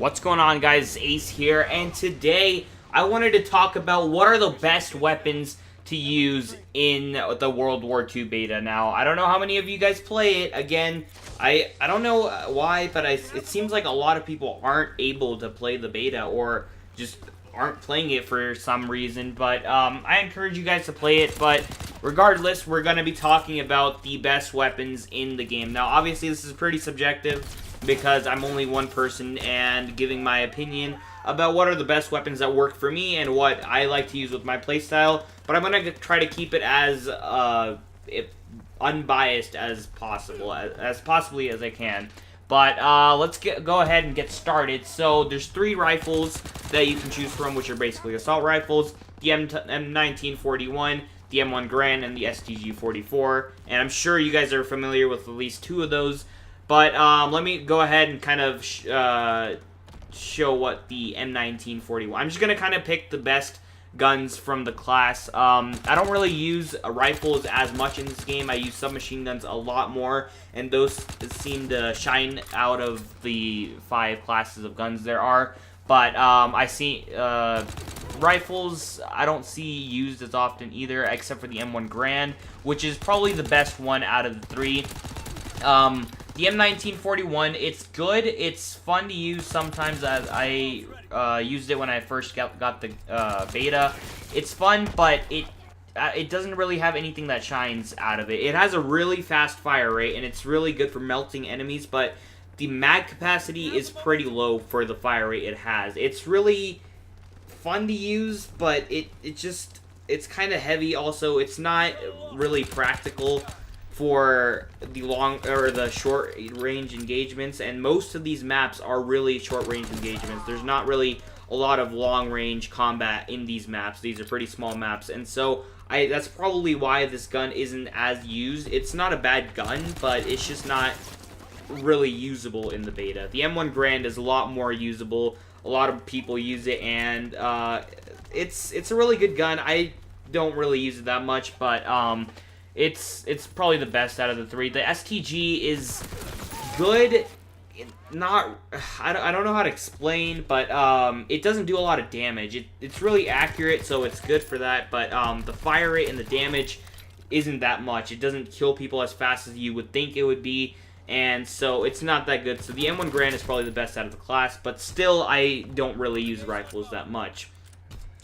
What's going on, guys? Ace here, and today I wanted to talk about what are the best weapons to use in the World War II beta. Now, I don't know how many of you guys play it. Again, I don't know why, but it seems like a lot of people aren't able to play the beta or just aren't playing it for some reason. But I encourage you guys to play it. But regardless, we're going to be talking about the best weapons in the game. Now, obviously, this is pretty subjective, because I'm only one person and giving my opinion about what are the best weapons that work for me and what I like to use with my playstyle. But I'm going to try to keep it as unbiased as possible, as possibly as I can. But let's go ahead and get started. So there's 3 rifles that you can choose from, which are basically assault rifles: the M1941, the M1 Garand, and the STG-44. And I'm sure you guys are familiar with at least 2 of those. But let me go ahead and kind of show what the M1941. I'm just going to kind of pick the best guns from the class. I don't really use rifles as much in this game. I use submachine guns a lot more, and those seem to shine out of the 5 classes of guns there are. But I see rifles I don't see used as often either, except for the M1 Garand, which is probably the best one out of the 3. The M1941, it's good. It's fun to use sometimes, as I used it when I first got the beta. It's fun, but it doesn't really have anything that shines out of it. It has a really fast fire rate, and it's really good for melting enemies, but the mag capacity is pretty low for the fire rate it has. It's really fun to use, but it's kind of heavy also. It's not really practical for the long or the short range engagements, and most of these maps are really short range engagements. There's not really a lot of long range combat in these maps. These are pretty small maps, and so that's probably why this gun isn't as used. It's not a bad gun, but it's just not really usable in the beta. The M1 Garand is a lot more usable. A lot of people use it, and it's a really good gun. I don't really use it that much, but it's probably the best out of the 3. The STG is good. I don't know how to explain, but it doesn't do a lot of damage. It's really accurate, so it's good for that. But the fire rate and the damage isn't that much. It doesn't kill people as fast as you would think it would be, and so it's not that good. So the M1 Garand is probably the best out of the class, but still, I don't really use rifles that much.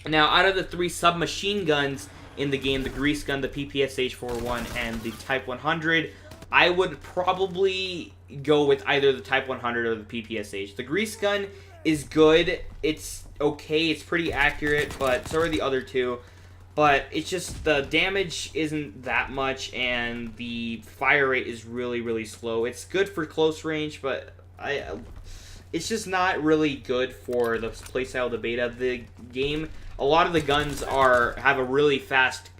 Now, out of the 3 submachine guns in the game, the Grease Gun, the PPSH-41, and the Type 100, I would probably go with either the Type 100 or the PPSH. The Grease Gun is good. It's okay. It's pretty accurate, but so are the other 2. But it's just the damage isn't that much, and the fire rate is really, really slow. It's good for close range, but it's just not really good for the playstyle of the beta. The game, a lot of the guns have a really fast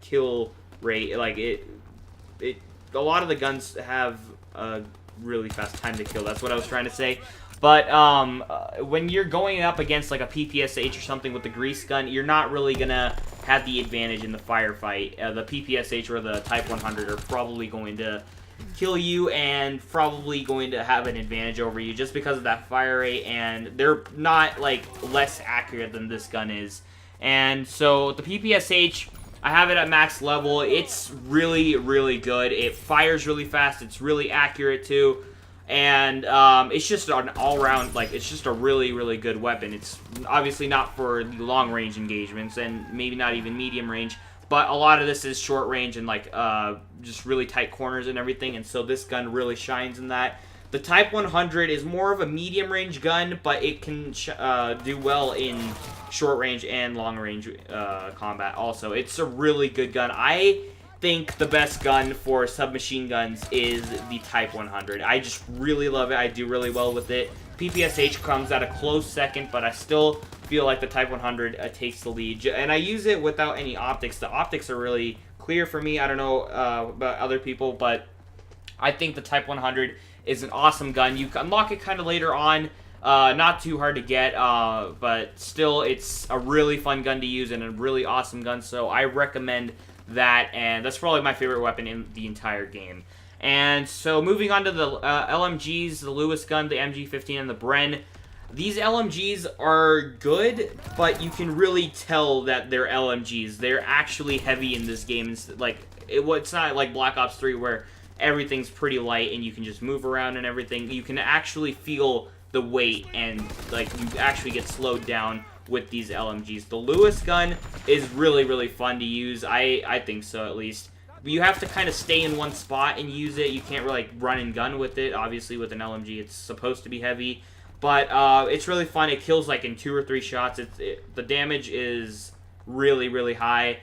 kill rate. Like a lot of the guns have a really fast time to kill. That's what I was trying to say. But when you're going up against like a PPSH or something with the Grease Gun, you're not really gonna have the advantage in the firefight. The PPSH or the Type 100 are probably going to kill you and probably going to have an advantage over you just because of that fire rate, and they're not like less accurate than this gun is. And so the PPSH, I have it at max level. It's really, really good. It fires really fast. It's really accurate too. And it's just an all-around, like, it's just a really, really good weapon. It's obviously not for the long-range engagements, and maybe not even medium range, but a lot of this is short range and, like, just really tight corners and everything, and so this gun really shines in that. The Type 100 is more of a medium-range gun, but it can do well in short-range and long-range combat also. It's a really good gun. I think the best gun for submachine guns is the Type 100. I just really love it. I do really well with it. PPSH comes at a close second, but I still feel like the Type 100 takes the lead. And I use it without any optics. The optics are really clear for me. I don't know about other people, but I think the Type 100 is an awesome gun. You can unlock it kind of later on. Not too hard to get, but still, it's a really fun gun to use and a really awesome gun, so I recommend that, and that's probably my favorite weapon in the entire game. And so moving on to the LMGs, the Lewis gun, the MG15, and the Bren. These LMGs are good, but you can really tell that they're LMGs. They're actually heavy in this game. It's not like Black Ops 3 where everything's pretty light and you can just move around and everything. You can actually feel the weight and like you actually get slowed down with these LMGs. The Lewis gun is really, really fun to use. I think so, at least. You have to kind of stay in one spot and use it. You can't really run and gun with it. Obviously, with an LMG, it's supposed to be heavy. But it's really fun. It kills like in 2 or 3 shots. The damage is really, really high.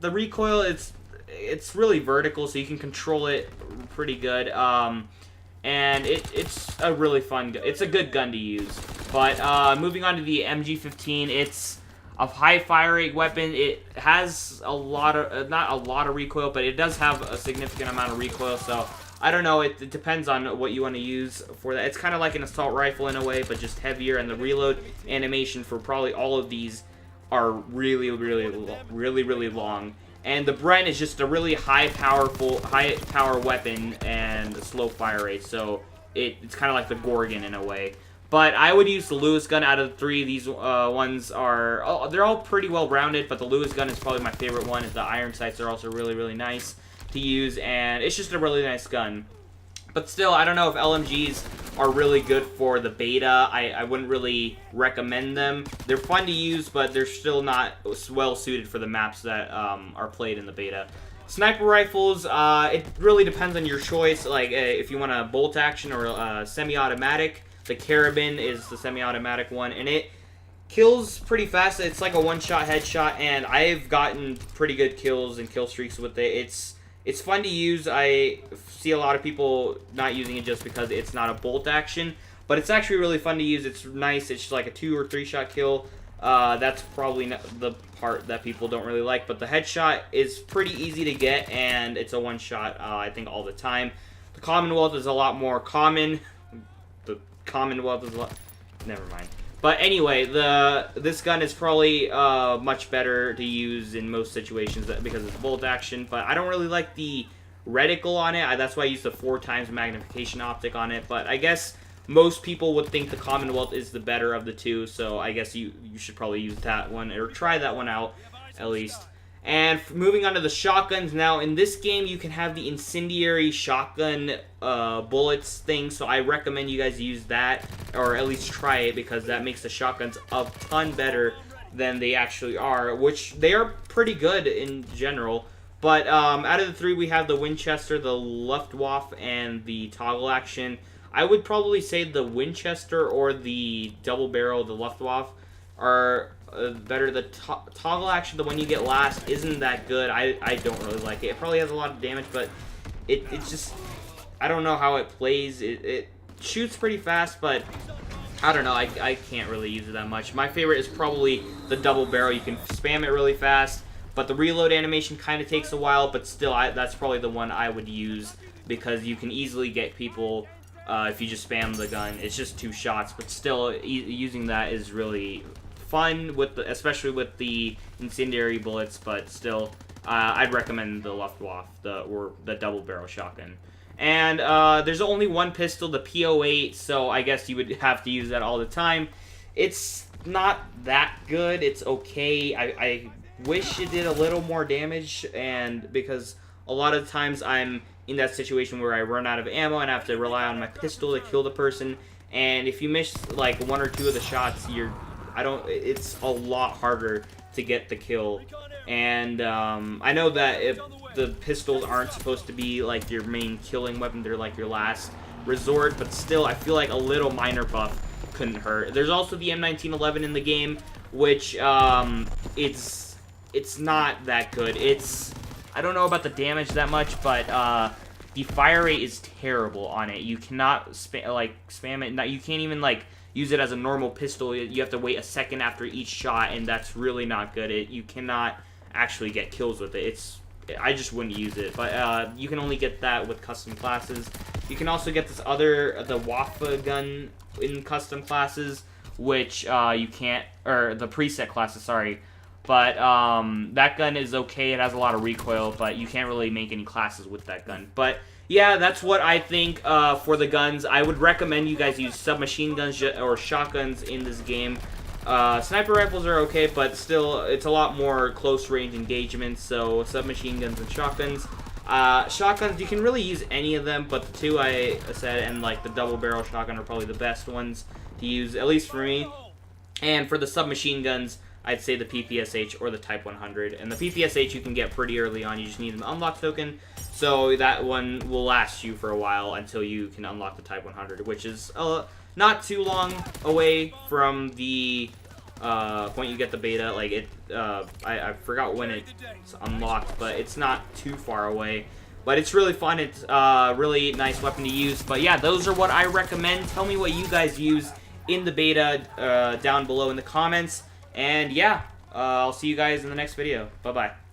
The recoil, it's really vertical, so you can control it pretty good. And it's a really fun. It's a good gun to use. But moving on to the MG15, it's a high fire rate weapon. It has a lot of not a lot of recoil, but it does have a significant amount of recoil. So I don't know. It depends on what you want to use for that. It's kind of like an assault rifle in a way, but just heavier. And the reload animation for probably all of these are really, really long. And the Bren is just a really high power weapon and a slow fire rate. So it's kind of like the Gorgon in a way. But I would use the Lewis gun out of the 3. These ones are they're all pretty well rounded, but the Lewis gun is probably my favorite one. The iron sights are also really, really nice to use, and it's just a really nice gun. But still, I don't know if LMGs are really good for the beta. I wouldn't really recommend them. They're fun to use, but they're still not well suited for the maps that are played in the beta. Sniper rifles, it really depends on your choice. Like if you want a bolt action or semi-automatic. The Carabin is the semi-automatic one, and it kills pretty fast. It's like a one-shot headshot, and I've gotten pretty good kills and kill streaks with it. It's fun to use. I see a lot of people not using it just because it's not a bolt action, but it's actually really fun to use. It's nice. It's like a 2 or 3 shot kill. That's probably not the part that people don't really like, but the headshot is pretty easy to get, and it's a one-shot, I think, all the time. The Commonwealth is a lot more common. Commonwealth is a lot... Never mind. But anyway, this gun is probably much better to use in most situations because it's bolt action, but I don't really like the reticle on it. That's why I use the 4 times magnification optic on it, but I guess most people would think the Commonwealth is the better of the 2, so I guess you should probably use that one, or try that one out, at least. And moving on to the shotguns, now in this game you can have the incendiary shotgun bullets thing, so I recommend you guys use that, or at least try it, because that makes the shotguns a ton better than they actually are, which they are pretty good in general. But out of the 3 we have the Winchester, the Luftwaffe, and the toggle action. I would probably say the Winchester or the double barrel, the Luftwaffe, are better. The toggle action, the one you get last, isn't that good. I don't really like it. It probably has a lot of damage, but it's just, I don't know how it plays. It shoots pretty fast, but I don't know. I can't really use it that much. My favorite is probably the double barrel. You can spam it really fast, but the reload animation kind of takes a while, but still, that's probably the one I would use, because you can easily get people if you just spam the gun. It's just 2 shots, but still, using that is really fun, especially with the incendiary bullets, but still, I'd recommend the Luftwaffe, or the double barrel shotgun. And there's only one pistol, the P08, so I guess you would have to use that all the time. It's not that good. It's okay. I wish it did a little more damage, and because a lot of times I'm in that situation where I run out of ammo and I have to rely on my pistol to kill the person, and if you miss like 1 or 2 of the shots, it's a lot harder to get the kill. And I know that if the pistols aren't supposed to be like your main killing weapon, they're like your last resort, but still, I feel like a little minor buff couldn't hurt. There's also the M1911 in the game, which it's not that good. I don't know about the damage that much, but the fire rate is terrible on it. You cannot spam it. You can't even use it as a normal pistol. You have to wait a second after each shot, and that's really not good. You cannot actually get kills with it. I just wouldn't use it. But you can only get that with custom classes. You can also get the Waffe gun in custom classes, which you can't, or the preset classes, sorry. But that gun is okay. It has a lot of recoil, but you can't really make any classes with that gun. But Yeah, that's what I think for the guns. I would recommend you guys use submachine guns or shotguns in this game. Sniper rifles are okay, but still, it's a lot more close-range engagements, so submachine guns and shotguns. Shotguns, you can really use any of them, but the two I said, and like the double-barrel shotgun are probably the best ones to use, at least for me. And for the submachine guns, I'd say the PPSH or the Type 100. And the PPSH you can get pretty early on. You just need an unlock token. So that one will last you for a while until you can unlock the Type 100, which is not too long away from the point you get the beta. Like I forgot when it's unlocked, but it's not too far away. But it's really fun. It's really nice weapon to use. But yeah, those are what I recommend. Tell me what you guys use in the beta down below in the comments. And yeah, I'll see you guys in the next video. Bye-bye.